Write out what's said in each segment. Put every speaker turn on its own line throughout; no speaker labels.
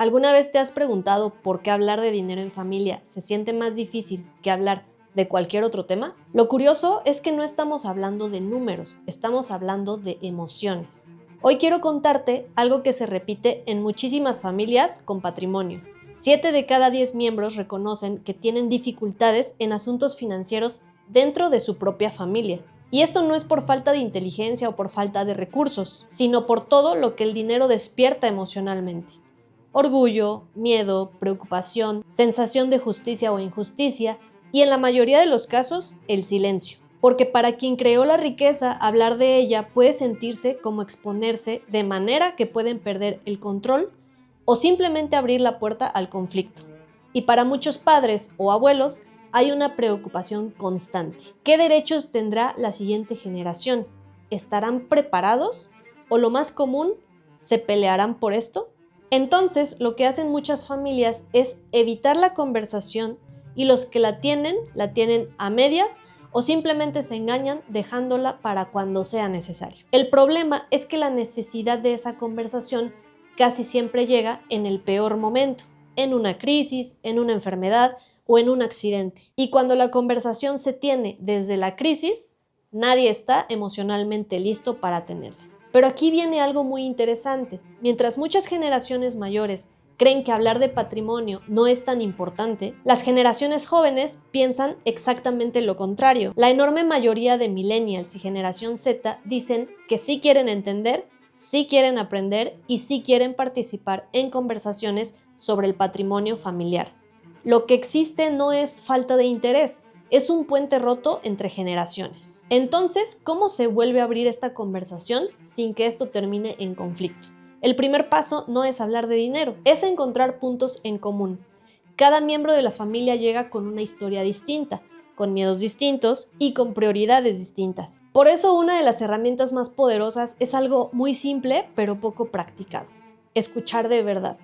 ¿Alguna vez te has preguntado por qué hablar de dinero en familia se siente más difícil que hablar de cualquier otro tema? Lo curioso es que no estamos hablando de números, estamos hablando de emociones. Hoy quiero contarte algo que se repite en muchísimas familias con patrimonio. 7 de cada 10 miembros reconocen que tienen dificultades en asuntos financieros dentro de su propia familia. Y esto no es por falta de inteligencia o por falta de recursos, sino por todo lo que el dinero despierta emocionalmente. Orgullo, miedo, preocupación, sensación de justicia o injusticia y en la mayoría de los casos, el silencio. Porque para quien creó la riqueza, hablar de ella puede sentirse como exponerse de manera que pueden perder el control o simplemente abrir la puerta al conflicto. Y para muchos padres o abuelos hay una preocupación constante. ¿Qué derechos tendrá la siguiente generación? ¿Estarán preparados? ¿O lo más común, se pelearán por esto? Entonces, lo que hacen muchas familias es evitar la conversación y los que la tienen a medias o simplemente se engañan dejándola para cuando sea necesario. El problema es que la necesidad de esa conversación casi siempre llega en el peor momento, en una crisis, en una enfermedad o en un accidente. Y cuando la conversación se tiene desde la crisis, nadie está emocionalmente listo para tenerla. Pero aquí viene algo muy interesante. Mientras muchas generaciones mayores creen que hablar de patrimonio no es tan importante, las generaciones jóvenes piensan exactamente lo contrario. La enorme mayoría de millennials y generación Z dicen que sí quieren entender, sí quieren aprender y sí quieren participar en conversaciones sobre el patrimonio familiar. Lo que existe no es falta de interés, es un puente roto entre generaciones. Entonces, ¿cómo se vuelve a abrir esta conversación sin que esto termine en conflicto? El primer paso no es hablar de dinero, es encontrar puntos en común. Cada miembro de la familia llega con una historia distinta, con miedos distintos y con prioridades distintas. Por eso, una de las herramientas más poderosas es algo muy simple, pero poco practicado: escuchar de verdad.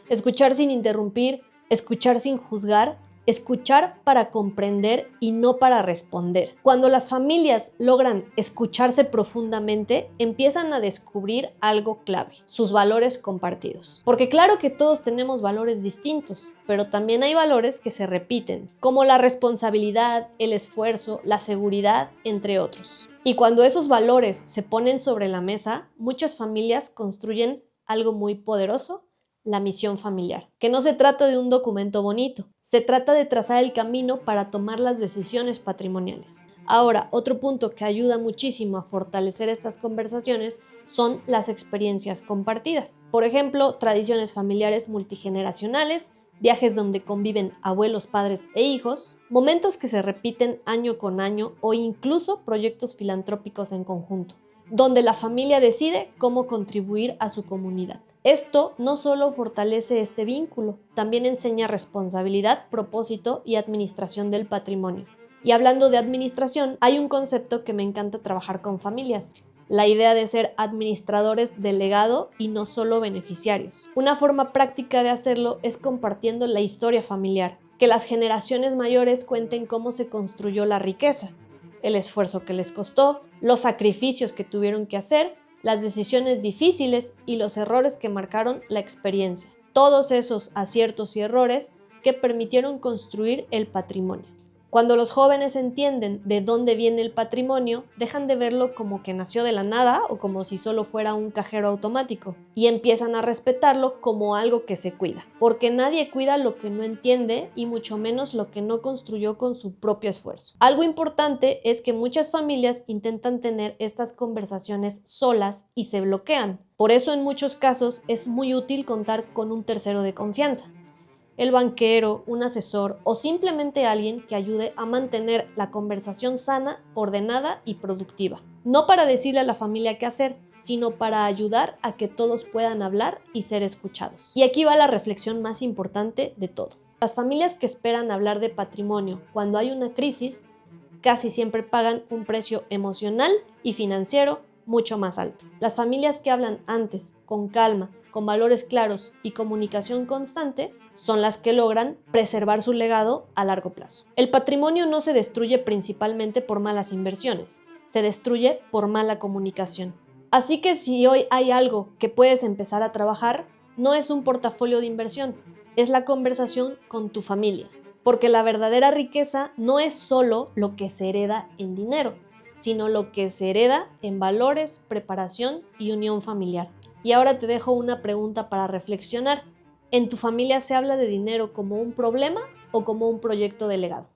Escuchar sin interrumpir, escuchar sin juzgar, escuchar para comprender y no para responder. Cuando las familias logran escucharse profundamente, empiezan a descubrir algo clave: sus valores compartidos. Porque claro que todos tenemos valores distintos, pero también hay valores que se repiten, como la responsabilidad, el esfuerzo, la seguridad, entre otros. Y cuando esos valores se ponen sobre la mesa, muchas familias construyen algo muy poderoso: la misión familiar, que no se trata de un documento bonito, se trata de trazar el camino para tomar las decisiones patrimoniales. Ahora, otro punto que ayuda muchísimo a fortalecer estas conversaciones son las experiencias compartidas. Por ejemplo, tradiciones familiares multigeneracionales, viajes donde conviven abuelos, padres e hijos, momentos que se repiten año con año o incluso proyectos filantrópicos en conjunto, donde la familia decide cómo contribuir a su comunidad. Esto no solo fortalece este vínculo, también enseña responsabilidad, propósito y administración del patrimonio. Y hablando de administración, hay un concepto que me encanta trabajar con familias: la idea de ser administradores del legado y no solo beneficiarios. Una forma práctica de hacerlo es compartiendo la historia familiar, que las generaciones mayores cuenten cómo se construyó la riqueza, el esfuerzo que les costó, los sacrificios que tuvieron que hacer, las decisiones difíciles y los errores que marcaron la experiencia. Todos esos aciertos y errores que permitieron construir el patrimonio. Cuando los jóvenes entienden de dónde viene el patrimonio, dejan de verlo como que nació de la nada o como si solo fuera un cajero automático y empiezan a respetarlo como algo que se cuida, porque nadie cuida lo que no entiende y mucho menos lo que no construyó con su propio esfuerzo. Algo importante es que muchas familias intentan tener estas conversaciones solas y se bloquean. Por eso en muchos casos es muy útil contar con un tercero de confianza: el banquero, un asesor o simplemente alguien que ayude a mantener la conversación sana, ordenada y productiva. No para decirle a la familia qué hacer, sino para ayudar a que todos puedan hablar y ser escuchados. Y aquí va la reflexión más importante de todo. Las familias que esperan hablar de patrimonio cuando hay una crisis casi siempre pagan un precio emocional y financiero mucho más alto. Las familias que hablan antes, con calma, con valores claros y comunicación constante, son las que logran preservar su legado a largo plazo. El patrimonio no se destruye principalmente por malas inversiones, se destruye por mala comunicación. Así que si hoy hay algo que puedes empezar a trabajar, no es un portafolio de inversión, es la conversación con tu familia. Porque la verdadera riqueza no es solo lo que se hereda en dinero, sino lo que se hereda en valores, preparación y unión familiar. Y ahora te dejo una pregunta para reflexionar. ¿En tu familia se habla de dinero como un problema o como un proyecto de legado?